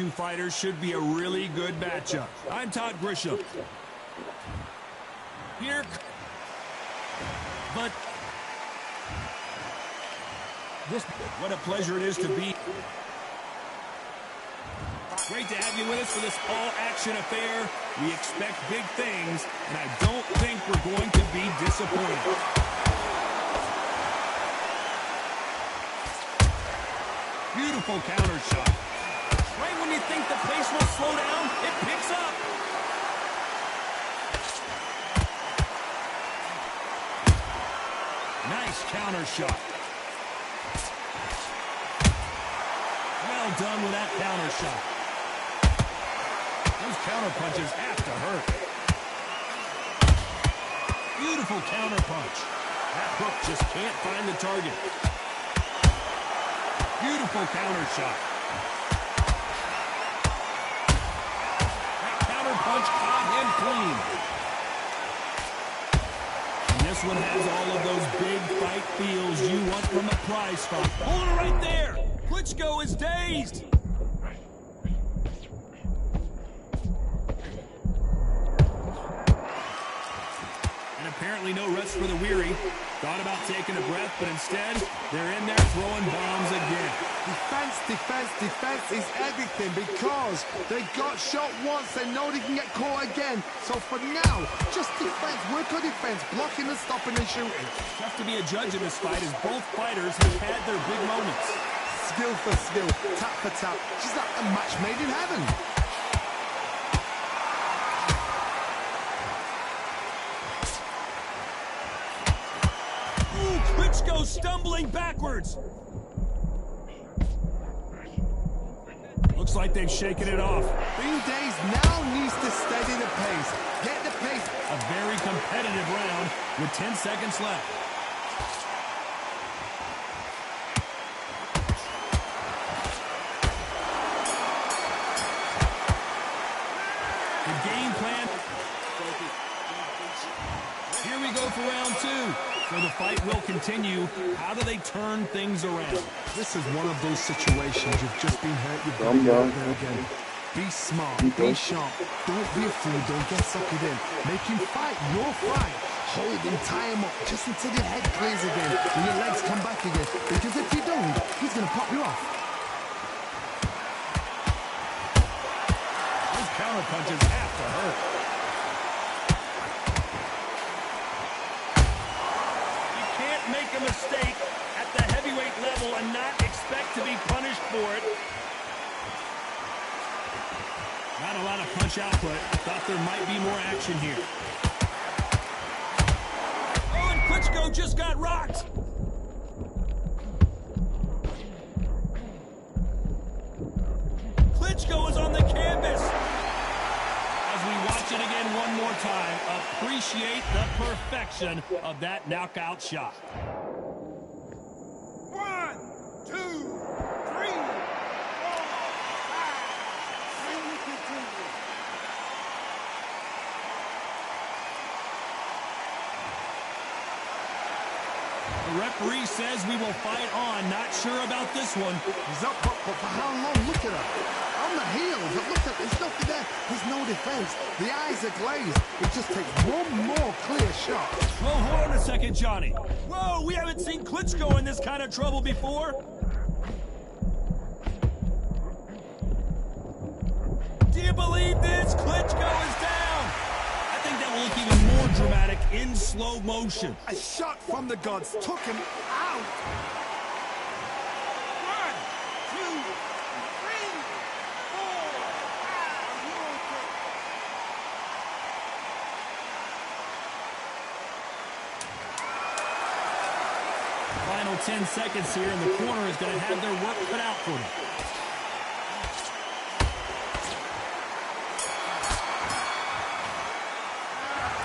two fighters should be a really good matchup. I'm Todd Grisham. Here, but this, what a pleasure it is to be. Great to have you with us for this all-action affair. We expect big things, and I don't think we're going to be disappointed. Beautiful counter shot. Right when you think the pace will slow down, it picks up. Nice counter shot. Well done with that counter shot. Those counter punches have to hurt. Beautiful counter punch. That hook just can't find the target. Beautiful counter shot. That counter punch caught him clean. And this one has all of those big fight feels you want from a prize fight. Hold it right there. Klitschko is dazed. Apparently no rest for the weary. Thought about taking a breath, but instead, they're in there throwing bombs again. Defense, defense, defense is everything because they got shot once. They know they can get caught again. So for now, just defense. Work on defense, blocking and stopping and shooting. Tough to be a judge in this fight as both fighters have had their big moments. Skill for skill, tap for tap. She's like a match made in heaven. Klitschko stumbling backwards. Looks like they've shaken it off. Being dazed now needs to steady the pace. Get the pace. A very competitive round with 10 seconds left. The game plan. Here we go for round two. So the fight will continue. How do they turn things around? This is one of those situations. You've just been hurt. You've got to get out there again. Be smart. Be sharp. Don't be a fool. Don't get sucked in. Make him fight your fight. Hold him, tie him up, just until your head clears again and your legs come back again. Because if you don't, he's going to pop you off. Those counter punches have to hurt. Make a mistake at the heavyweight level and not expect to be punished for it. Not a lot of punch output. Thought there might be more action here. Oh, and Klitschko just got rocked. Klitschko is on the canvas. As we watch it again one more time, appreciate the perfection of that knockout shot. 1, 2, 3, 4, 5, and we continue. The referee says we will fight on. Not sure about this one. He's up, but for how long? Look at her. On the heels. Look at, there's nothing there. There's no defense. The eyes are glazed. It just takes one more clear shot. Whoa, hold on a second, Johnny. Whoa, we haven't seen Klitschko in this kind of trouble before. Do you believe this? Klitschko is down. I think that will look even more dramatic in slow motion. A shot from the gods took him out. 1, 2, 3, 4, 5, you okay? Final 10 seconds here, and the corner is going to have their work cut out for them.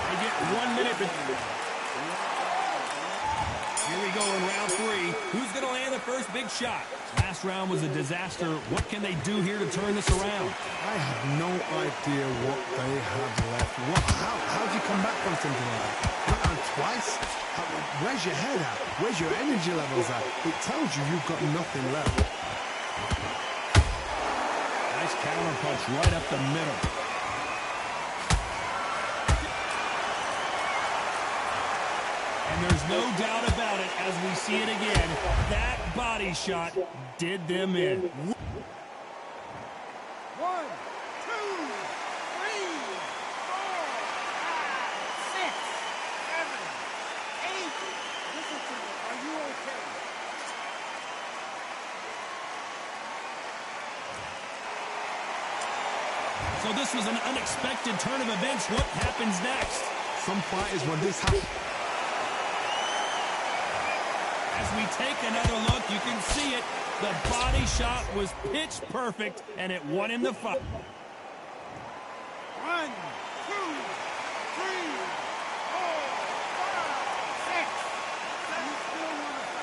They get 1 minute. Here we go in round three. Who's going to land the first big shot? Last round was a disaster. What can they do here to turn this around? I have no idea what they have left. How do you come back from something like that? Not on twice? Where's your head at? Where's your energy levels at? It tells you you've got nothing left. Nice counter punch right up the middle. And there's no doubt about it as we see it again. That body shot did them in. 1, 2, 3, 4, 5, 6, 7, 8. Listen to me. Are you okay? So this was an unexpected turn of events. What happens next? Some fighters, when this happens... As we take another look, you can see it. The body shot was pitch perfect, and it won him the fight. 1, 2, 3, 4, 5, 6. You still want to fight?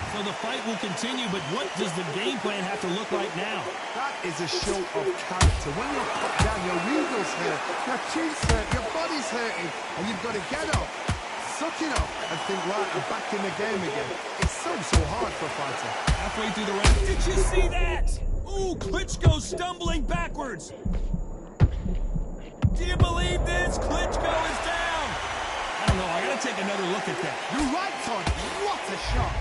So the fight will continue, but what does the game plan have to look like now? That is a show of character. When you're put down, your eagle's hurt, your chin's hurt, your body's hurting, and you've got to get up, suck it up, and think, right, I'm back in the game again. It's so hard for a fighter. Halfway through the round. Did you see that? Ooh, Klitschko stumbling backwards. Do you believe this? Klitschko is down. I don't know. I got to take another look at that. You're right, Todd. What a shot.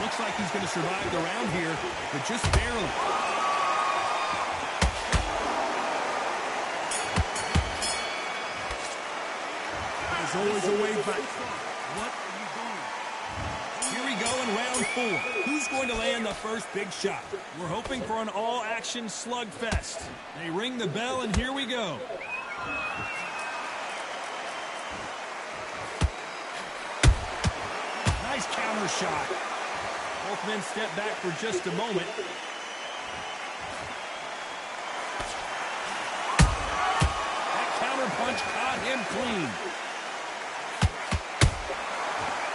Looks like he's going to survive the round here, but just barely. There's always a way back. What are you doing? Here we go in round 4. Who's going to land the first big shot? We're hoping for an all-action slugfest. They ring the bell, and here we go. Nice counter shot. Both men step back for just a moment. That counter punch caught him clean.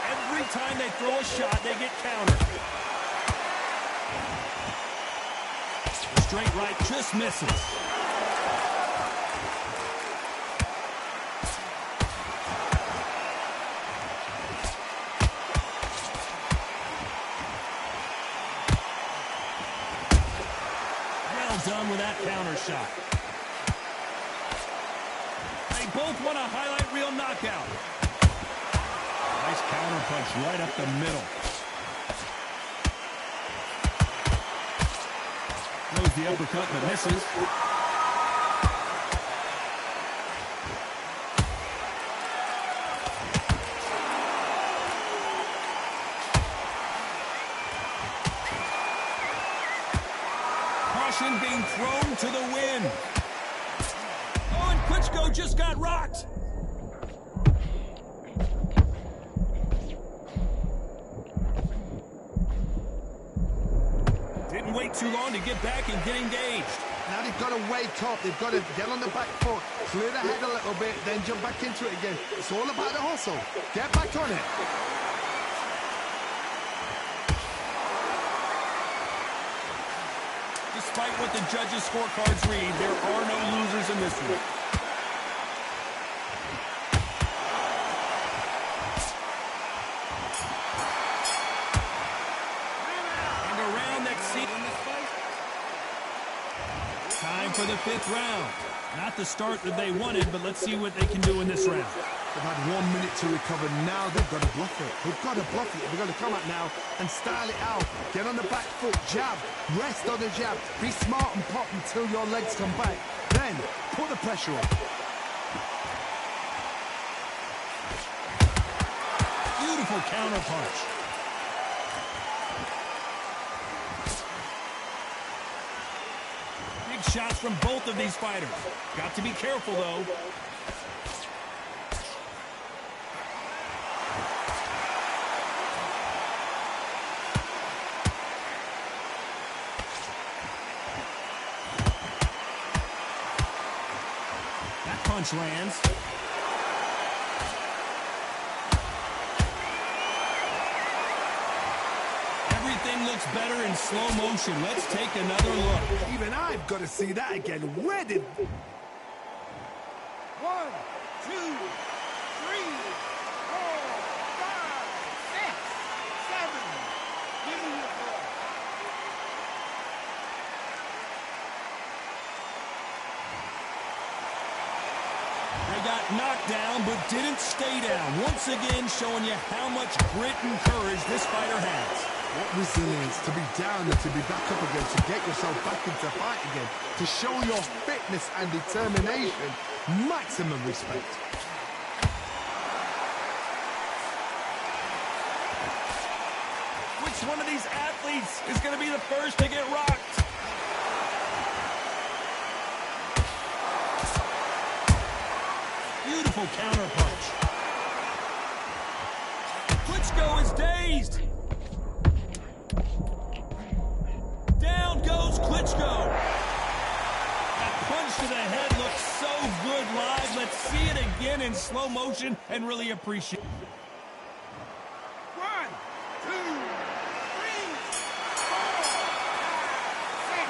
Every time they throw a shot, they get countered. The straight right just misses. Done with that counter shot. They both want a highlight reel knockout. Nice counter punch right up the middle. Throws the uppercut but misses. Being thrown to the wind. Oh, and Klitschko just got rocked. Didn't wait too long to get back and get engaged. Now they've got to wake up. They've got to get on the back foot, clear the head a little bit, then jump back into it again. It's all about the hustle. Get back on it. Despite what the judges' scorecards read, there are no losers in this one. And a round that's seen in this fight. Time for the 5th round. Not the start that they wanted, but let's see what they can do in this round. They've had 1 minute to recover. Now they've got to bluff it. They've got to bluff it. They've got to come out now and style it out. Get on the back foot, jab, rest on the jab. Be smart and pop until your legs come back. Then put the pressure on. Beautiful counter punch. Big shots from both of these fighters. Got to be careful, though. punch lands. Everything looks better in slow motion. Let's take another look. Even I've got to see that again. Where did... 1, 2, 3, 4, 5, 6, 7. Give me your ball. They got knocked down, but didn't stay down. Once again, showing you how much grit and courage this fighter has. What resilience to be down and to be back up again, to get yourself back into fight again, to show your fitness and determination. Maximum respect. Which one of these athletes is going to be the first to get rocked? Beautiful counter punch. Klitschko is dazed. Down goes Klitschko. That punch to the head looks so good live. Let's see it again in slow motion and really appreciate it. 1, 2, 3, 4, 5, 6.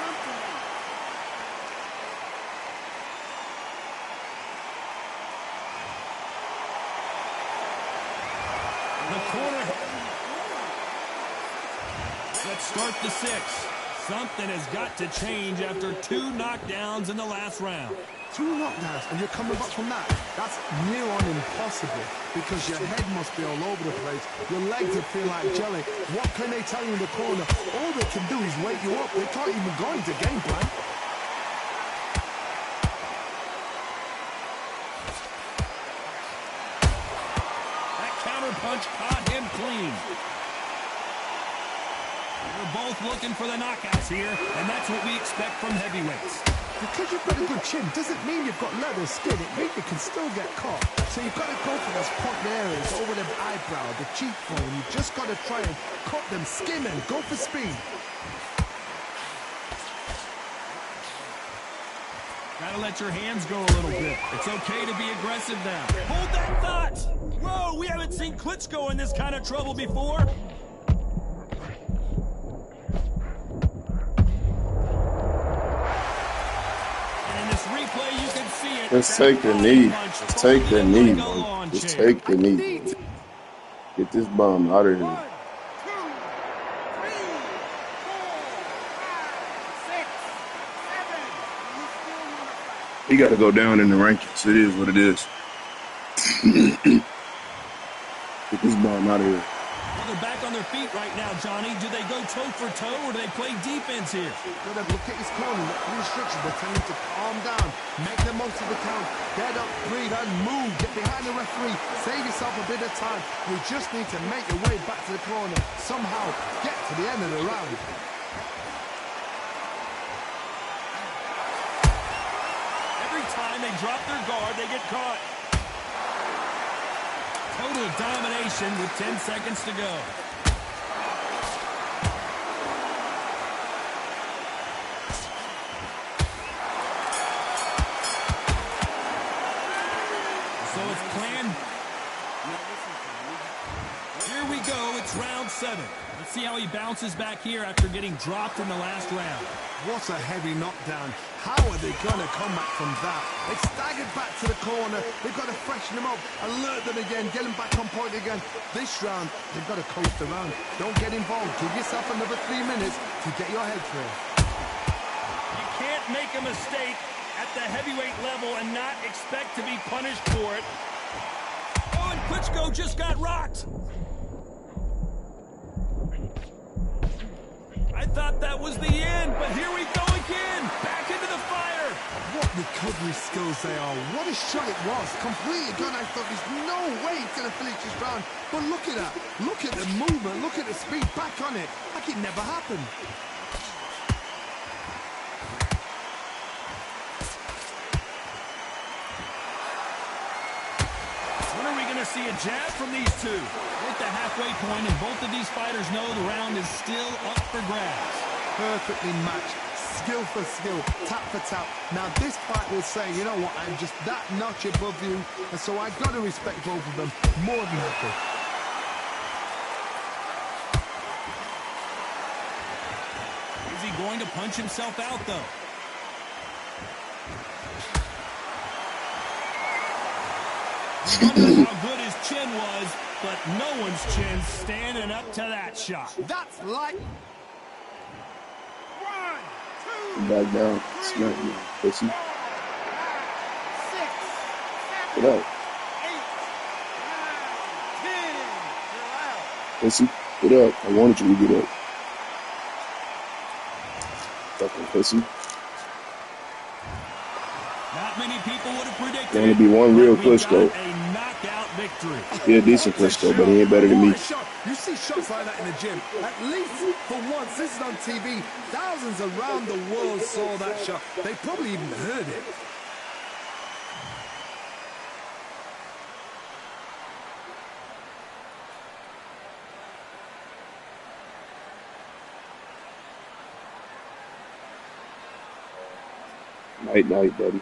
The corner. Let's start the 6. Something has got to change after 2 knockdowns in the last round. 2 knockdowns and you're coming back from that. That's near on impossible because your head must be all over the place. Your legs would feel like jelly. What can they tell you in the corner? All they can do is wake you up. They can't even go into game plan. That counter punch caught him clean. We're both looking for the knockouts here, and that's what we expect from heavyweights. Because you've got a good chin doesn't mean you've got leather skin. It means you can still get caught. So you've got to go for those point areas over the eyebrow, the cheekbone. You've just got to try and cut them, skim them, go for speed. Gotta let your hands go a little bit. It's okay to be aggressive now. Hold that thought! Whoa, we haven't seen Klitschko in this kind of trouble before. You can see it. Just take the knee. Just take the knee, bro. Just take the knee. Get this bum out of here. 1, 2, 3, 4, 5, 6, 7. He got to go down in the rankings. It is what it is. Get this bum out of here. Well, they're back on their feet right now, Johnny. Do they go toe for toe or do they play defense here? Gotta look at his corner, look at the restrictions. They're telling him to calm down, make the most of the count, get up, breathe, and move. Get behind the referee, save yourself a bit of time. You just need to make your way back to the corner. Somehow get to the end of the round. Every time they drop their guard, they get caught. Total domination with 10 seconds to go. So it's planned. Here we go. It's round 7. Let's see how he bounces back here after getting dropped in the last round. What a heavy knockdown. How are they going to come back from that? They staggered back to the corner. They've got to freshen them up, alert them again, get them back on point again. This round, they've got to coast around. Don't get involved. Give yourself another 3 minutes to get your head clear. You can't make a mistake at the heavyweight level and not expect to be punished for it. Oh, and Klitschko just got rocked. I thought that was the end, but here we go again. Back into the fire. What recovery skills they are. What a shot it was. Completely gone. I thought there's no way he's going to finish this round. But look at that. Look at the movement. Look at the speed. Back on it. Like it never happened. When are we going to see a jab from these two? We're at the halfway point, and both of these fighters know the round is still up for grabs. Perfectly matched. skill for skill, tap for tap. Now this fight will say, you know what, I'm just that notch above you, and so I got to respect both of them more than happy. Is he going to punch himself out, though? Wonder how good his chin was, but no one's chin standing up to that shot. That's like... 1, 2, Back down. Smack you, pussy. 5, 6, 7, Get out. 8, 9, 10. You're out. Pussy. Get up. I wanted you to get up. Fucking pussy. Not many people would have predicted There's gonna be one real Klitschko. a knockout victory. He a decent Klitschko, but he ain't better than me. You see shots like that in the gym. At least for once, this is on TV. Thousands around the world saw that shot. They probably even heard it. Night, night, buddy.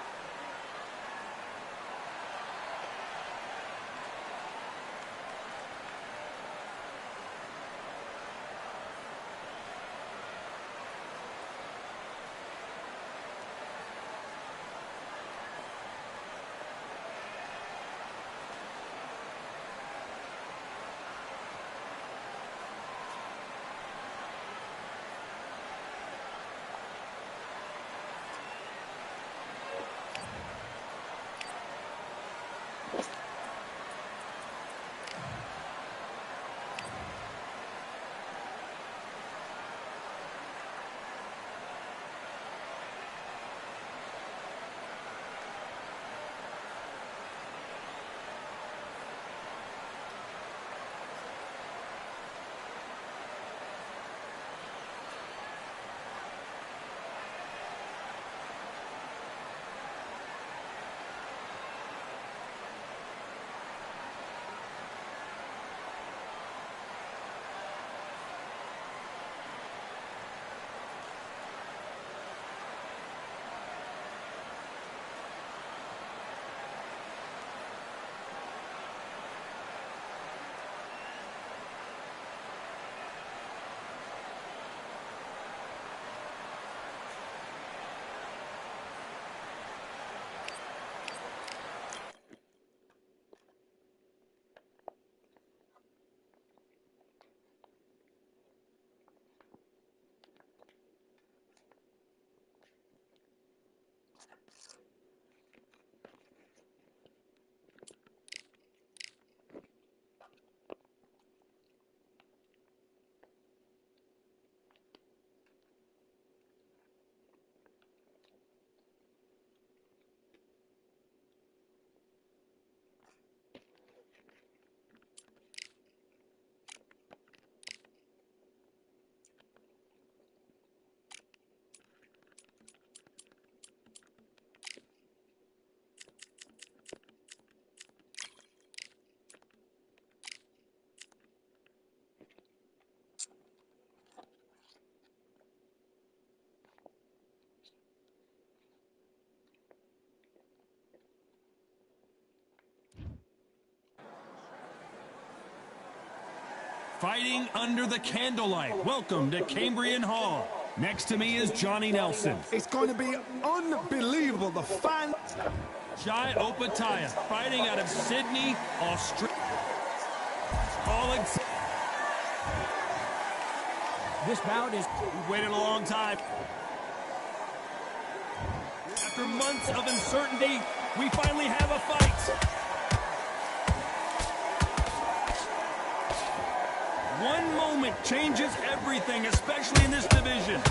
Fighting under the candlelight. Welcome to Cambrian Hall. Next to me is Johnny Nelson. It's going to be unbelievable. The fans... Jai Opataya, fighting out of Sydney, Australia. This bout is... We've waited a long time. After months of uncertainty, we finally have a fight. One moment changes everything, especially in this division.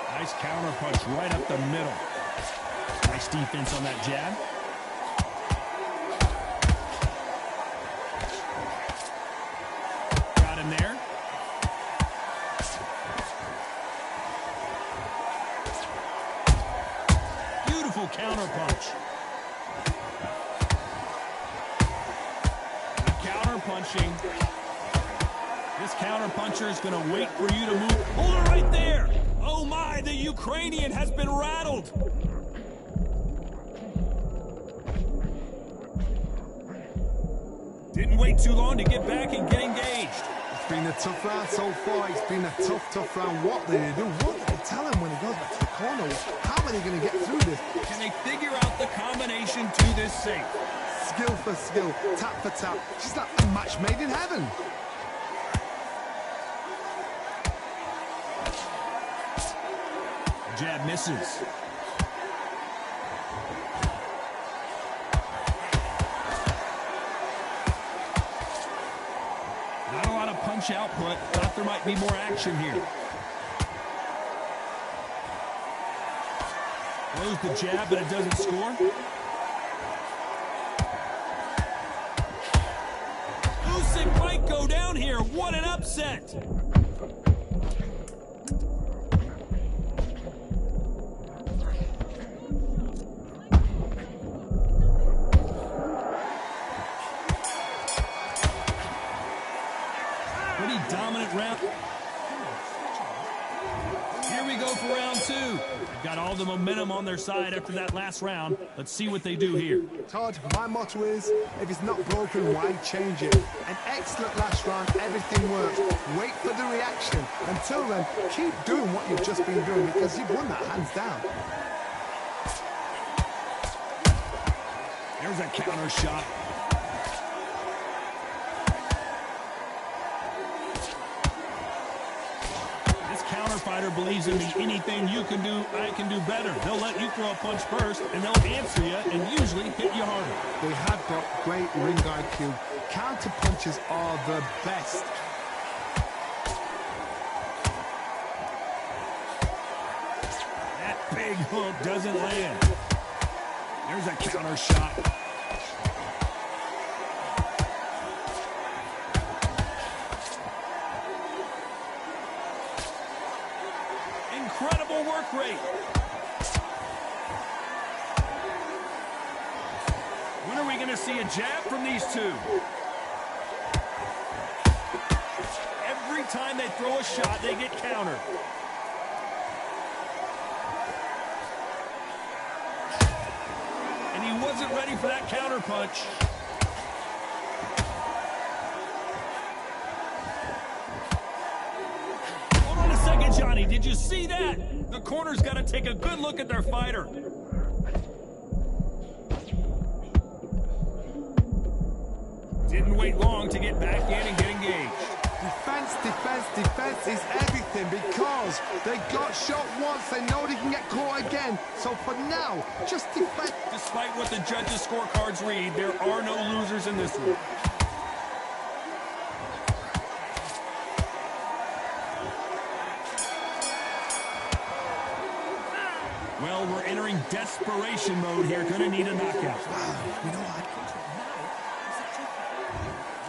Nice counter punch right up the middle. Nice defense on that jab. Got him there. Beautiful counter punch. punching. This counter-puncher is going to wait for you to move. Hold it right there. Oh, my, the Ukrainian has been rattled. Didn't wait too long to get back and get engaged. It's been a tough round so far. It's been a tough round. What did they do? What did they tell him when he goes back to the corner? How are they going to get through this? Can they figure out the combination to this safe? Skill for skill, tap for tap. She's like a match made in heaven. Jab misses. Not a lot of punch output. Thought there might be more action here. Throws the jab, but it doesn't score. Usyk might go down here. What an upset! Pretty dominant round. Here we go for round two. They've got all the momentum on their side after that last round. Let's see what they do here. Todd, my motto is, if it's not broken, why change it? An excellent last round, everything works. Wait for the reaction. Until then, keep doing what you've just been doing because you've won that hands down. There's a counter shot. Fighter believes in me. Anything you can do, I can do better. They'll let you throw a punch first, and they'll answer you and usually hit you harder. They have got great ring IQ. Counter punches are the best. That big hook doesn't land. There's a counter shot. Incredible work rate. When are we going to see a jab from these two? Every time they throw a shot, they get countered. And he wasn't ready for that counter punch. Johnny, did you see that? The corner's got to take a good look at their fighter. Didn't wait long to get back in and get engaged. Defense, defense, defense is everything because they got shot once. They know they can get caught again. So for now, just defend. Despite what the judges' scorecards read, there are no losers in this one. Well, we're entering desperation mode here. Gonna need a knockout. You know what?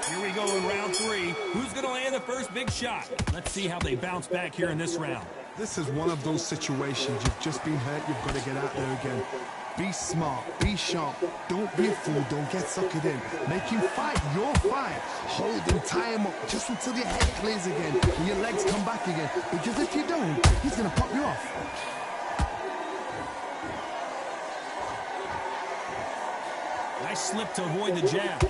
Here we go in round three. Who's gonna land the first big shot? Let's see how they bounce back here in this round. This is one of those situations. You've just been hurt. You've got to get out there again. Be smart. Be sharp. Don't be a fool. Don't get suckered in. Make him fight your fight. Hold him, tie him up just until your head clears again and your legs come back again. Because if you don't, he's gonna pop you off. Nice slip to avoid the jab.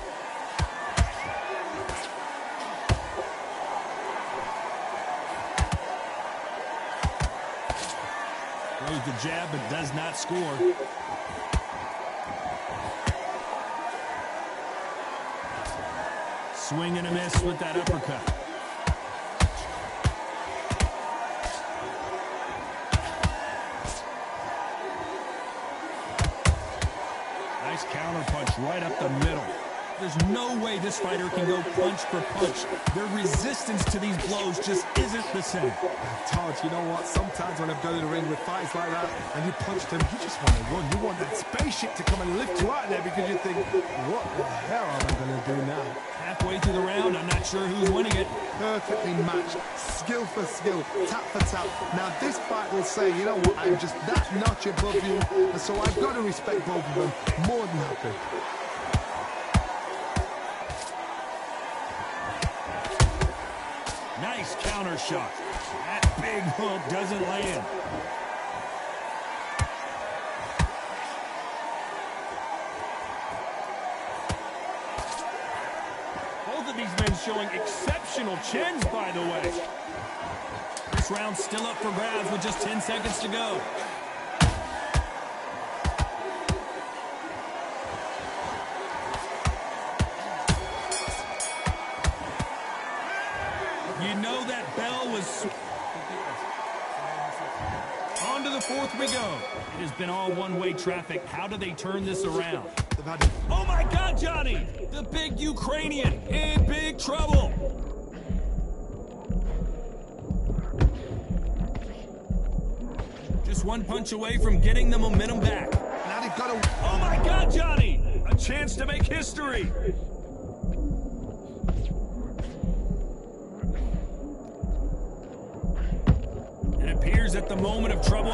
Throws the jab but does not score. Swing and a miss with that uppercut. Nice counter punch right up the middle. There's no way this fighter can go punch for punch. Their resistance to these blows just isn't the same. Todd, you know what? Sometimes when I've gone in the ring with fights like that and you punch them, you just want to run. You want that spaceship to come and lift you out of there because you think, what the hell am I going to do now? Halfway through the round, I'm not sure who's winning it. Perfectly matched. Skill for skill. Tap for tap. Now this fight will say, you know what? I'm just that notch above you. And so I've got to respect both of them more than happy. counter shot. That big hook doesn't land. Both of these men showing exceptional chins, by the way. This round's still up for grabs with just 10 seconds to go. You know that bell was... On to the fourth we go. It has been all one-way traffic. How do they turn this around? Oh, my God, Johnny! The big Ukrainian in big trouble. Just one punch away from getting the momentum back. Now they've got to... Oh, my God, Johnny! A chance to make history. It appears at the moment of trouble.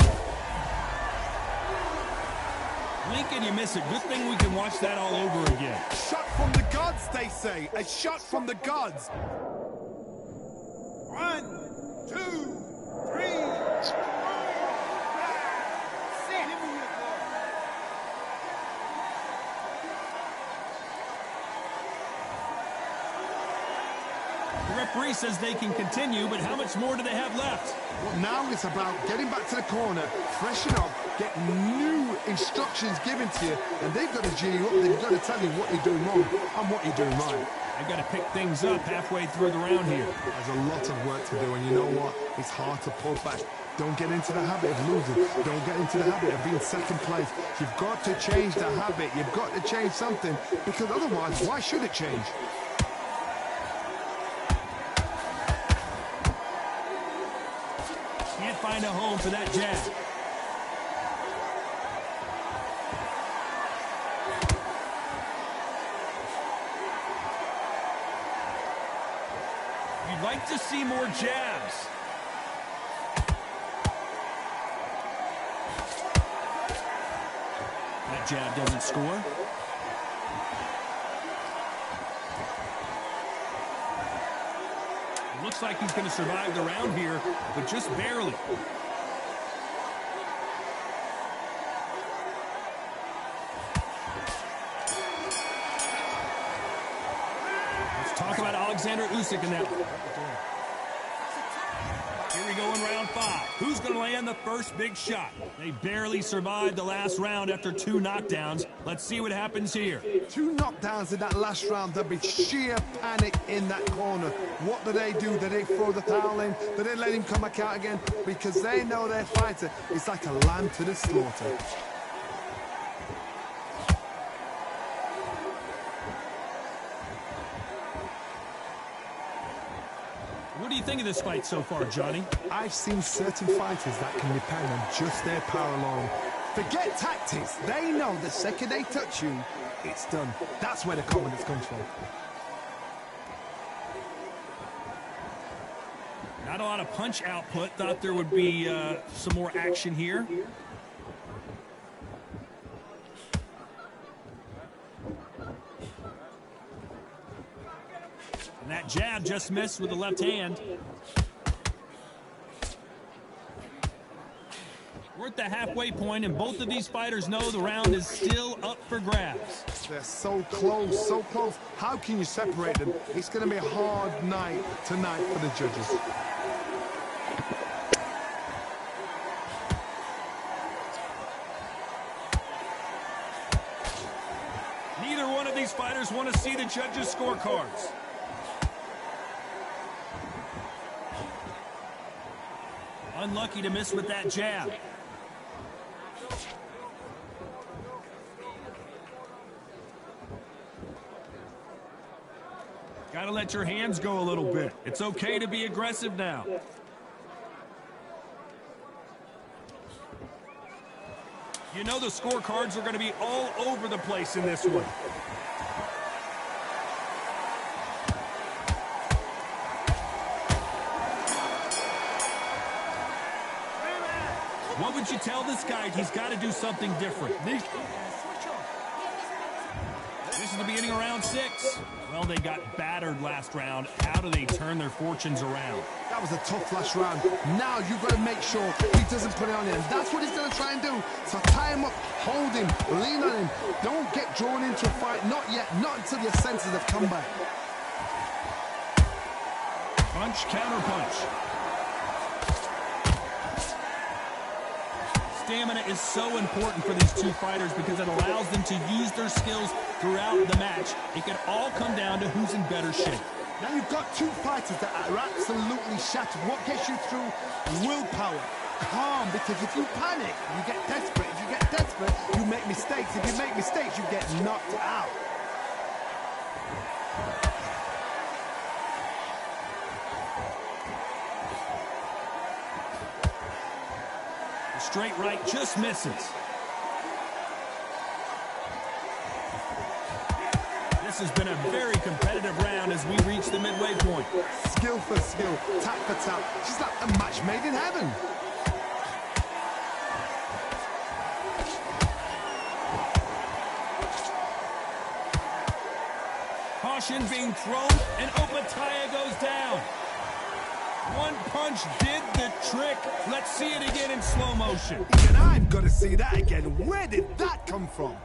Lincoln, you miss it. Good thing we can watch that all over again. Shot from the gods, they say. A shot from the gods. 1, 2, 3, 4, 5, 6. Give me your ball. The referee says they can continue, but how much more do they have left? Well, now it's about getting back to the corner, freshen up, get new instructions given to you, and they've got to G you up. They've got to tell you what you're doing wrong and what you're doing right. They've got to pick things up halfway through the round here. There's a lot of work to do, and you know what? It's hard to pull back. Don't get into the habit of losing. Don't get into the habit of being second place. You've got to change the habit. You've got to change something, because otherwise, why should it change? Can't find a home for that jab. You'd like to see more jabs. That jab doesn't score. Looks like he's going to survive the round here, but just barely. Let's talk about Alexander Usyk in that one. Here we go in round 5. Who's going to land the first big shot? They barely survived the last round after 2 knockdowns. Let's see what happens here. 2 knockdowns in that last round. There'll be sheer panic in that corner. What do? Do they throw the towel in? Do they let him come back out again? Because they know their fighter is like a lamb to the slaughter. What do you think of this fight so far, Johnny? I've seen certain fighters that can depend on just their power alone. Forget tactics. They know the second they touch you, it's done. That's where the confidence comes from. Not a lot of punch output. Thought there would be some more action here. And that jab just missed with the left hand. We're at the halfway point, and both of these fighters know the round is still up for grabs. They're so close, so close. How can you separate them? It's going to be a hard night tonight for the judges. Neither one of these fighters want to see the judges' scorecards. Unlucky to miss with that jab. Gotta let your hands go a little bit. It's okay to be aggressive now. You know the scorecards are going to be all over the place in this one. What would you tell this guy? He's got to do something different. This This is the beginning of round 6. Well, they got battered last round. How do they turn their fortunes around? That was a tough last round. Now you've got to make sure he doesn't put it on him. That's what he's going to try and do. So tie him up, hold him, lean on him. Don't get drawn into a fight. Not yet. Not until your senses have come back. Punch, counter punch. Stamina is so important for these two fighters because it allows them to use their skills throughout the match. It can all come down to who's in better shape. Now you've got two fighters that are absolutely shattered. What gets you through? Willpower. Calm, because if you panic, you get desperate. If you get desperate, you make mistakes. If you make mistakes, you get knocked out. The straight right just misses. This has been a very competitive round as we reach the midway point. Skill for skill, tap for tap. She's like a match made in heaven. Caution being thrown, and Opataya goes down. One punch did the trick. Let's see it again in slow motion. Even I've got to see that again. Where did that come from?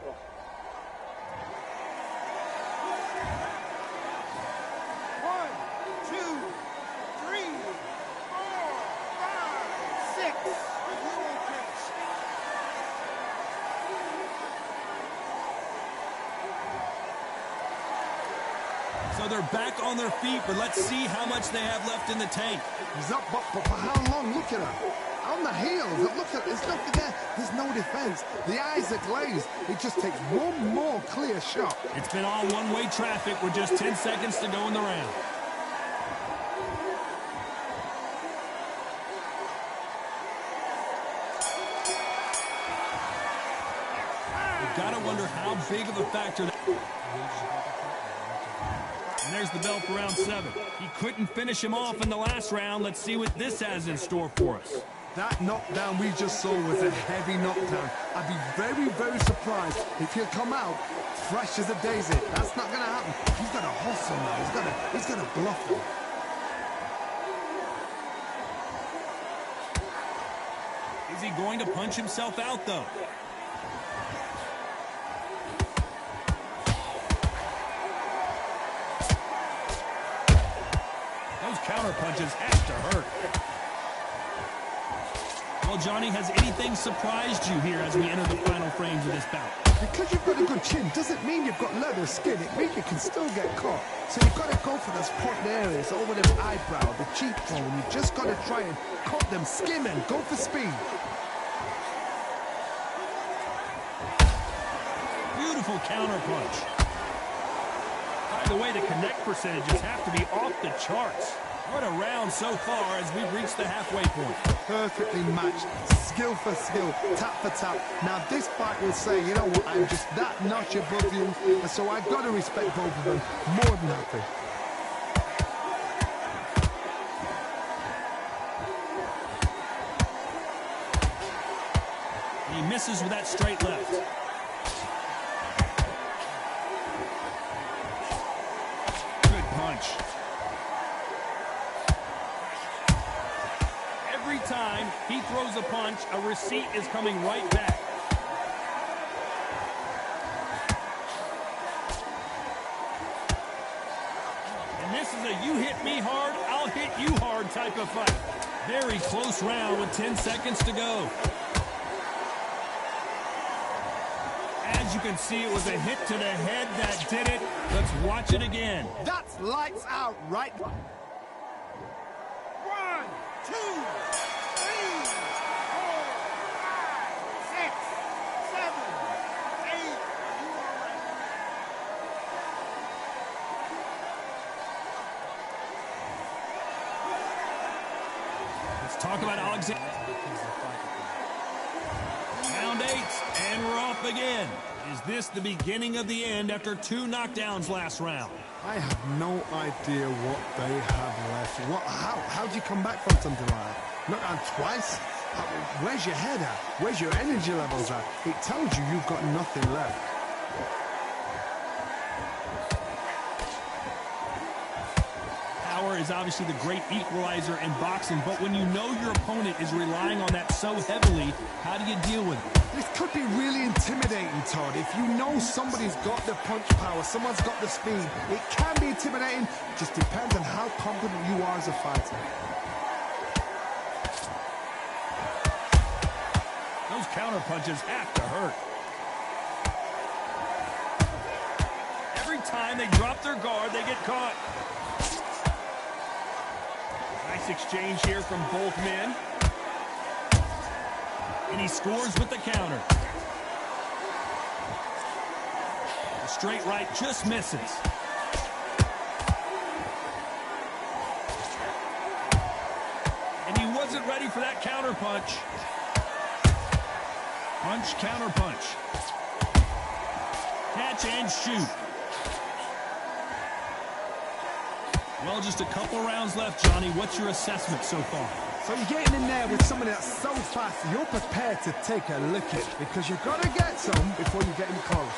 So they're back on their feet, but let's see how much they have left in the tank. He's up, but for how long? Look at her. On the heels. Look at, there's nothing there. There's no defense. The eyes are glazed. It just takes one more clear shot. It's been all one-way traffic with just 10 seconds to go in the round. You've got to wonder how big of a factor that... And there's the bell for round 7. He couldn't finish him off in the last round. Let's see what this has in store for us. That knockdown we just saw was a heavy knockdown. I'd be very, very surprised if he'll come out fresh as a daisy. That's not going to happen. He's got to hustle now. He's got to bluff him. Is he going to punch himself out, though? Counter punches have to hurt. Well, Johnny, has anything surprised you here as we enter the final frames of this bout? Because you've got a good chin doesn't mean you've got leather skin. It means you can still get caught. So you've got to go for those important areas, over the eyebrow, the cheekbone. You've just got to try and cut them, skim them, go for speed. Beautiful counter punch. By the way, the connect percentages have to be off the charts. What a round so far as we've reached the halfway point. Perfectly matched, skill for skill, tap for tap. Now this fight will say, you know what, I'm just that notch above you, and so I've got to respect both of them more than happy. He misses with that straight left. Good punch. Every time he throws a punch, a receipt is coming right back. And this is a you hit me hard, I'll hit you hard type of fight. Very close round with 10 seconds to go. As you can see, it was a hit to the head that did it. Let's watch it again. That's lights out, right? 1, 2, 3, 4, 5, 6, 7, 8. You are ready. Let's talk about Alexander. Round 8, and we're off again. Is this the beginning of the end after 2 knockdowns last round? I have no idea what they have left. How do you come back from something like that? Knock down twice? Where's your head at? Where's your energy levels at? It tells you you've got nothing left. power is obviously the great equalizer in boxing, but when you know your opponent is relying on that so heavily, how do you deal with it? This could be really intimidating, Todd. If you know somebody's got the punch power, someone's got the speed, it can be intimidating. Just depends on how confident you are as a fighter. Those counter punches have to hurt. Every time they drop their guard, they get caught. Nice exchange here from both men. And he scores with the counter. The straight right just misses. And he wasn't ready for that counter punch. Punch, counter punch. Catch and shoot. Well, just a couple rounds left, Johnny. What's your assessment so far? So you're getting in there with somebody that's so fast, you're prepared to take a licking because you've got to get some before you get him close.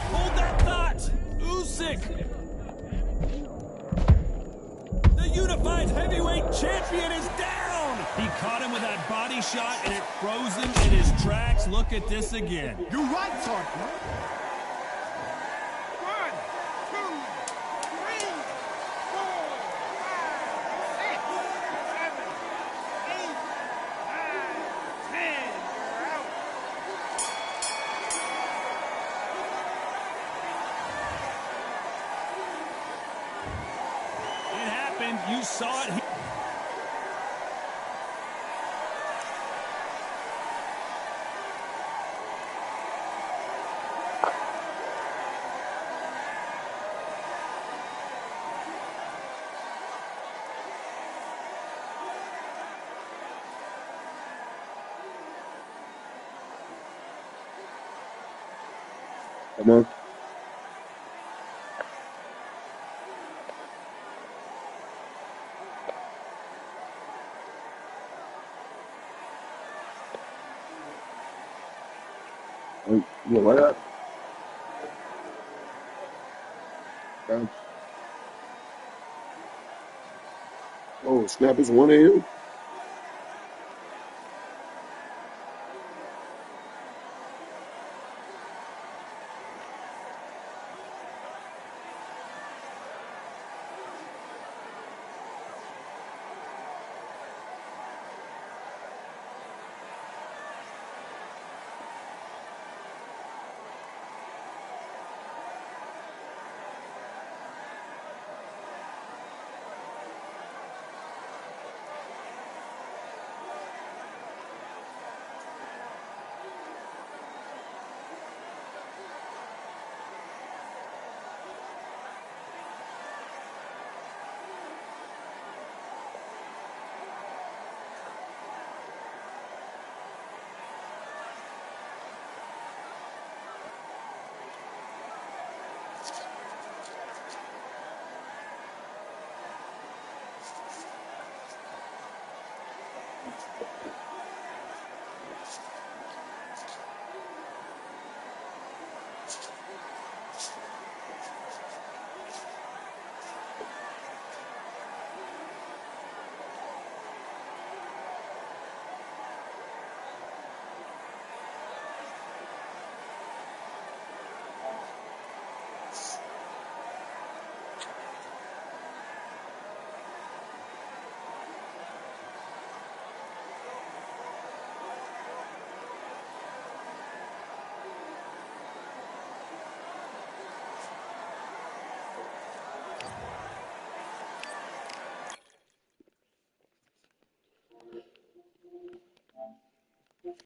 Hold that thought! Usyk! The unified heavyweight champion is down! He caught him with that body shot and it froze him in his tracks. Look at this again. You're right, Todd. 1, 2, 3, 4, 5, 6, 7, 8, 9, 10. You're out. It happened. You saw it. Come on. Yeah, right up. Oh, snap is one of him.